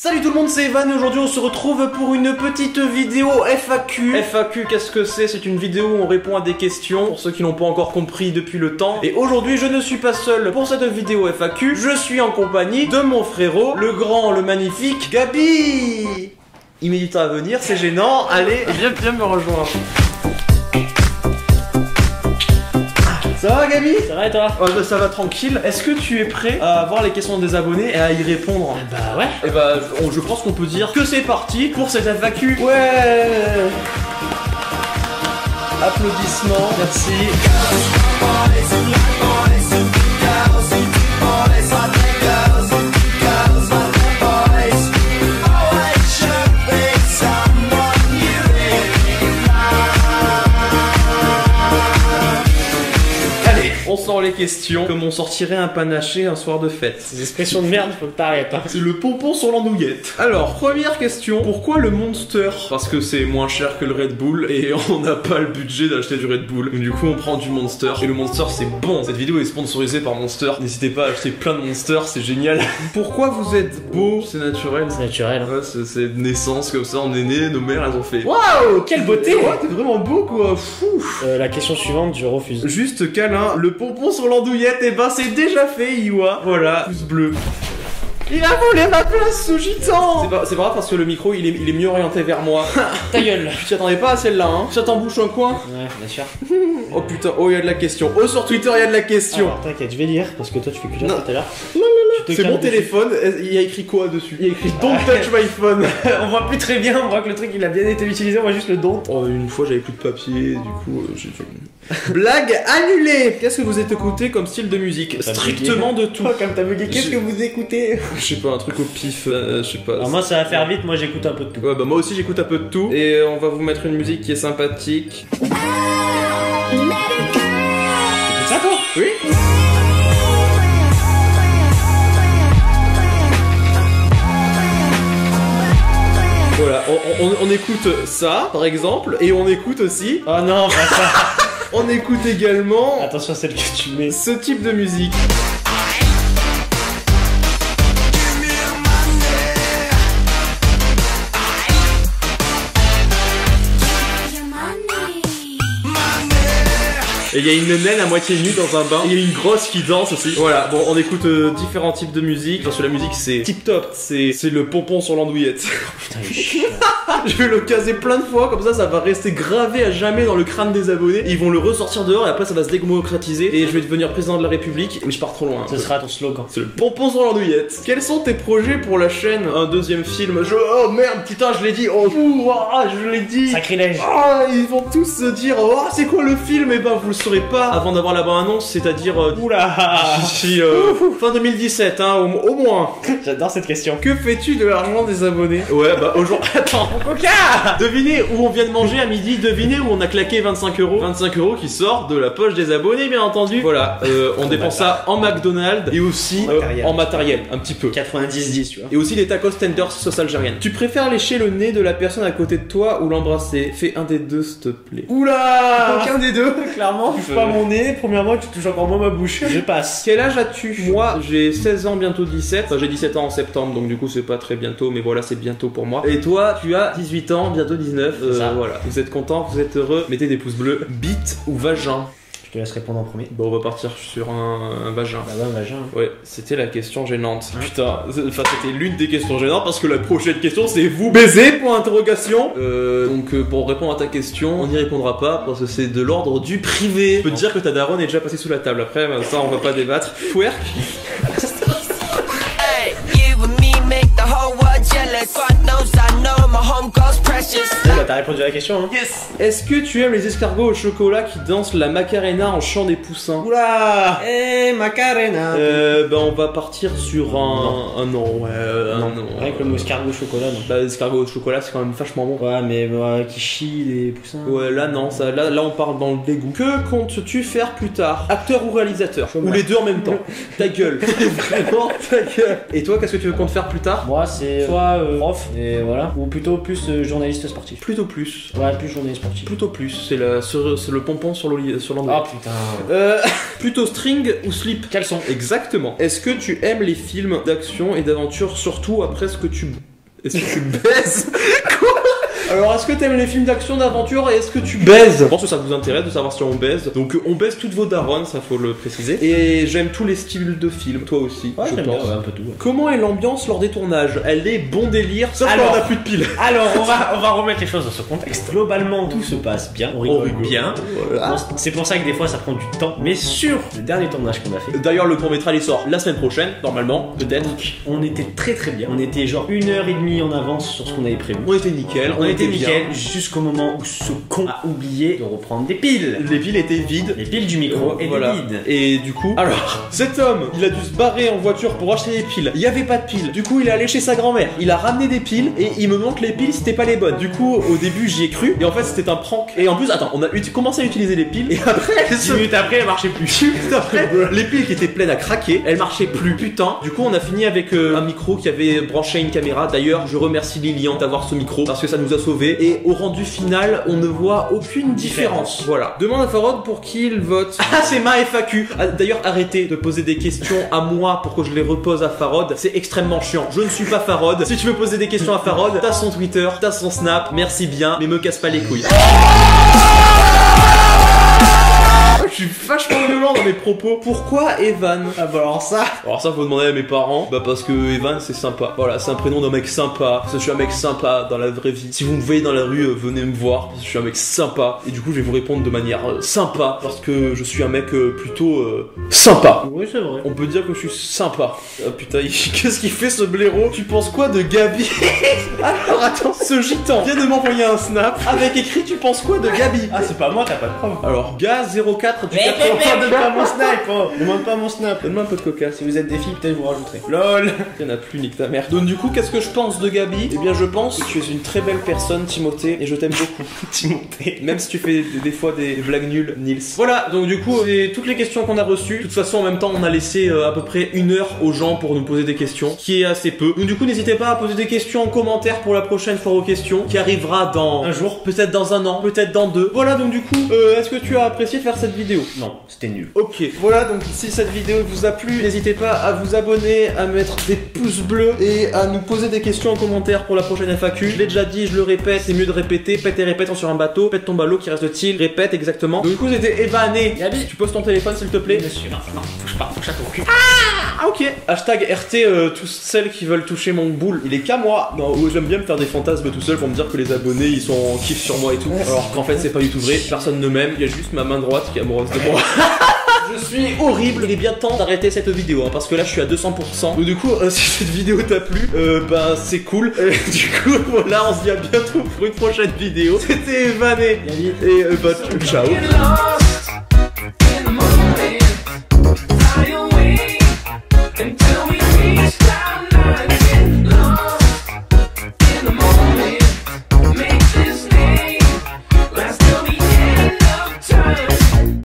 Salut tout le monde, c'est Evan et aujourd'hui on se retrouve pour une petite vidéo FAQ. FAQ, qu'est-ce que c'est? C'est une vidéo où on répond à des questions, pour ceux qui n'ont pas encore compris depuis le temps. Et aujourd'hui je ne suis pas seul pour cette vidéo FAQ, je suis en compagnie de mon frérot, le grand, le magnifique, Gabi. Il met du temps à venir, c'est gênant, allez, viens me rejoindre. Ça va Gabi? Ça va et toi? Ça va tranquille. Est-ce que tu es prêt à voir les questions des abonnés et à y répondre? Bah ouais. Et bah je pense qu'on peut dire que c'est parti pour cette FAQ. Ouais. Applaudissements, merci. On sort les questions comme on sortirait un panaché un soir de fête. Ces expressions de merde, faut que t'arrêtes. Hein. C'est le pompon sur l'andouillette. Alors, première question. Pourquoi le Monster? Parce que c'est moins cher que le Red Bull et on n'a pas le budget d'acheter du Red Bull. Donc, du coup, on prend du Monster. Et le Monster, c'est bon. Cette vidéo est sponsorisée par Monster. N'hésitez pas à acheter plein de Monster, c'est génial. Pourquoi vous êtes beau? C'est naturel. C'est naturel. Ouais, c'est de naissance comme ça. On est né, nos mères, elles ont fait. Waouh, quelle beauté! Ouais, t'es vraiment beau quoi. Fou. La question suivante, je refuse. Juste câlin, le pompon sur l'andouillette, et ben c'est déjà fait, Iwa. Voilà, pouce bleu. Il a volé ma place, ce gitan. C'est pas grave parce que le micro il est mieux orienté vers moi. Ta gueule. Tu t'y attendais pas à celle-là, hein? Ça t'embouche un coin? Ouais, bien sûr. Oh putain, oh il y a de la question. Oh sur Twitter il y a de la question. Alors t'inquiète, je vais lire parce que toi tu fais que lire tout à l'heure. C'est mon téléphone, il y a écrit quoi dessus? Il y a écrit Don't touch my phone. On voit plus très bien, on voit que le truc il a bien été utilisé, on voit juste le don. Oh une fois j'avais plus de papier, du coup j'ai dû... Blague annulée. Qu'est-ce que vous êtes écouté comme style de musique? Strictement de tout. Oh, comme t'as bugué, qu'est-ce que vous écoutez? Je sais pas, un truc au pif, je sais pas. Alors moi ça va faire vite, moi j'écoute un peu de tout. Ouais bah moi aussi j'écoute un peu de tout. Et on va vous mettre une musique qui est sympathique. C'est ça toi? Oui. Voilà, on écoute ça par exemple, et on écoute aussi... Oh non, pas ça. On écoute également... Attention à celle que tu mets. Ce type de musique. Et il y a une naine à moitié nue dans un bain. Il y a une grosse qui danse aussi. Voilà, bon, on écoute différents types de musique. Parce que la musique, c'est tip top. C'est le pompon sur l'andouillette. Putain, je vais le caser plein de fois. Comme ça va rester gravé à jamais dans le crâne des abonnés. Ils vont le ressortir dehors et après, ça va se démocratiser. Et je vais devenir président de la République. Mais je pars trop loin. Ce sera ton slogan. C'est le pompon sur l'andouillette. Quels sont tes projets pour la chaîne? Un deuxième film? Oh merde, putain, je l'ai dit. Oh, je l'ai dit. Sacrilège. Oh, ils vont tous se dire, oh, c'est quoi le film? Et ben, vous le saurez pas avant d'avoir la bande-annonce, c'est-à-dire d'ici fin 2017, hein, au moins. J'adore cette question. Que fais-tu de l'argent des abonnés? Ouais, bah aujourd'hui... Attends, Coca. Devinez où on vient de manger à midi, devinez où on a claqué 25 €. 25 € qui sortent de la poche des abonnés, bien entendu. Voilà, on dépense ça en McDonald's et aussi en matériel, un petit peu. 90-10, tu vois. Et aussi les tacos tenders sauce algérienne. Tu préfères lécher le nez de la personne à côté de toi ou l'embrasser? Fais un des deux, s'il te plaît. Oula! Aucun des deux, clairement. Touche pas mon nez, premièrement, tu touches encore moins ma bouche. Je passe. Quel âge as-tu? Moi, j'ai 16 ans, bientôt 17. Enfin, j'ai 17 ans en septembre, donc du coup, c'est pas très bientôt, mais voilà, c'est bientôt pour moi. Et toi, tu as 18 ans, bientôt 19. Voilà. Vous êtes content, vous êtes heureux. Mettez des pouces bleus. Bite ou vagin? Je te laisse répondre en premier. Bon, on va partir sur un vagin. Bah ouais, vagin. Ouais, c'était la question gênante. Hein? Putain, enfin c'était l'une des questions gênantes parce que la prochaine question c'est vous baiser pour interrogation. Donc pour répondre à ta question, on n'y répondra pas parce que c'est de l'ordre du privé. Je peux te dire que ta daronne est déjà passée sous la table. Après, ça on va pas débattre. Twerk. Bah, t'as répondu à la question, hein. Yes. Est-ce que tu aimes les escargots au chocolat qui dansent la Macarena en chant des poussins? Oula. Macarena. Bah on va partir sur un non, ouais, non. non. Avec le mot escargot au chocolat, non. Bah l'escargot au chocolat c'est quand même vachement bon. Ouais, mais qui chie les poussins. Ouais, là non, là on parle dans le dégoût. Que comptes-tu faire plus tard? Acteur ou réalisateur? Ou les deux en même temps? Ta gueule. Vraiment ta gueule. Et toi, qu'est-ce que tu comptes faire plus tard? Moi, c'est soit prof, et voilà, ou plutôt plus journaliste sportif. Plutôt plus. Ouais, plus journaliste sportif. Plutôt plus. C'est le pompon sur l'endroit. Oh putain. Plutôt string ou slip? Caleçon. Exactement. Est-ce que tu aimes les films d'action et d'aventure, surtout après ce que tu Est-ce que tu baises? Quoi? Alors, est-ce que t'aimes les films d'action, d'aventure et est-ce que tu baises? Je pense que ça vous intéresse de savoir si on baise. Donc, on baise toutes vos darons, ça faut le préciser. Et j'aime tous les styles de films, toi aussi, Ouais, je j'aime pense. bien, ouais, un peu tout. Ouais. Comment est l'ambiance lors des tournages? Elle est bon délire, sauf quand on a plus de piles. Alors, on va remettre les choses dans ce contexte. Globalement, tout se passe bien. On rigole bien. Voilà. C'est pour ça que des fois, ça prend du temps. Mais sur le dernier tournage qu'on a fait, D'ailleurs, le court-métrage il sort la semaine prochaine, normalement, peut-être. on était très bien. On était genre 1h30 en avance sur ce qu'on avait prévu. On était nickel, On était bien. nickel jusqu'au moment où ce con a oublié de reprendre des piles. Les piles étaient vides. Les piles du micro étaient vides. Et du coup, alors, cet homme, il a dû se barrer en voiture pour acheter des piles. Il y avait pas de piles. Du coup, il est allé chez sa grand-mère. Il a ramené des piles et il me montre que les piles, c'était pas les bonnes. Du coup, au début, j'y ai cru. Et en fait, c'était un prank. Et en plus, attends, on a commencé à utiliser les piles. Et après, 10 minutes après, elle marchait plus. Juste après, les piles qui étaient pleines à craquer, elles marchaient plus. Putain. Du coup, on a fini avec un micro qui avait branché à une caméra. D'ailleurs, je remercie Lilian d'avoir ce micro parce que ça nous a sauvés. Et au rendu final, on ne voit aucune différence. Voilà. Demande à Farod pour qui il vote. Ah, c'est ma FAQ. Ah, d'ailleurs, arrêtez de poser des questions à moi pour que je les repose à Farod. C'est extrêmement chiant. Je ne suis pas Farod. Si tu veux poser des questions à Farod, t'as son Twitter, t'as son Snap. Merci bien, mais me casse pas les couilles. Je suis vachement violent dans mes propos. Pourquoi Evan? Ah bah alors ça. Alors ça faut demander à mes parents. Bah parce que Evan c'est sympa. Voilà, c'est un prénom d'un mec sympa. Parce que je suis un mec sympa dans la vraie vie. Si vous me voyez dans la rue, venez me voir. Parce que je suis un mec sympa. Et du coup je vais vous répondre de manière sympa. Parce que je suis un mec plutôt sympa. Oui, c'est vrai. On peut dire que je suis sympa. Ah putain, qu'est-ce qu'il fait ce blaireau? Tu penses quoi de Gabi? Alors attends, ce gitan vient de m'envoyer un snap avec écrit tu penses quoi de Gabi? Ah, c'est pas moi, t'as pas de preuve. Alors, Gaz04 du Demande pas mon snap, oh. Demande pas mon snap. Donne-moi un peu de coca. Si vous êtes des filles, peut-être vous rajouterez. LOL. Il y en a plus, nique ta mère. Donc du coup, qu'est-ce que je pense de Gabi? Eh bien, je pense que tu es une très belle personne, Timothée, et je t'aime beaucoup. Timothée. Même si tu fais des fois des blagues nulles, Nils. Voilà, donc du coup, c'est toutes les questions qu'on a reçues. De toute façon, en même temps, on a laissé à peu près 1 heure aux gens pour nous poser des questions, qui est assez peu. Donc du coup, n'hésitez pas à poser des questions en commentaire pour la prochaine foire aux questions, qui arrivera dans un jour, peut-être dans 1 an, peut-être dans 2. Voilà, donc du coup, est-ce que tu as apprécié faire cette vidéo? Non, c'était nul. Ok, voilà, donc si cette vidéo vous a plu, n'hésitez pas à vous abonner, à mettre des pouces bleus et à nous poser des questions en commentaire pour la prochaine FAQ. Je l'ai déjà dit, je le répète, c'est mieux de répéter. Pète et répète sur un bateau, pète ton ballot qui reste de il, répète exactement. Donc du coup, c'était Evané. Gabi, tu poses ton téléphone s'il te plaît? Bien sûr. Non, touche pas, touche à ton cul. Ah ok. Hashtag RT, tous celles qui veulent toucher mon boule. Il est qu'à moi. Non, j'aime bien me faire des fantasmes tout seul pour me dire que les abonnés ils sont en kiff sur moi et tout. Alors qu'en fait, c'est pas du tout vrai. Personne ne m'aime. Il y a juste ma main droite qui est amoureuse de moi. Je suis horrible. Il est bien temps d'arrêter cette vidéo hein, parce que là je suis à 200%. Donc du coup si cette vidéo t'a plu bah c'est cool. Du coup voilà, on se dit à bientôt pour une prochaine vidéo. C'était Evané et bah ciao.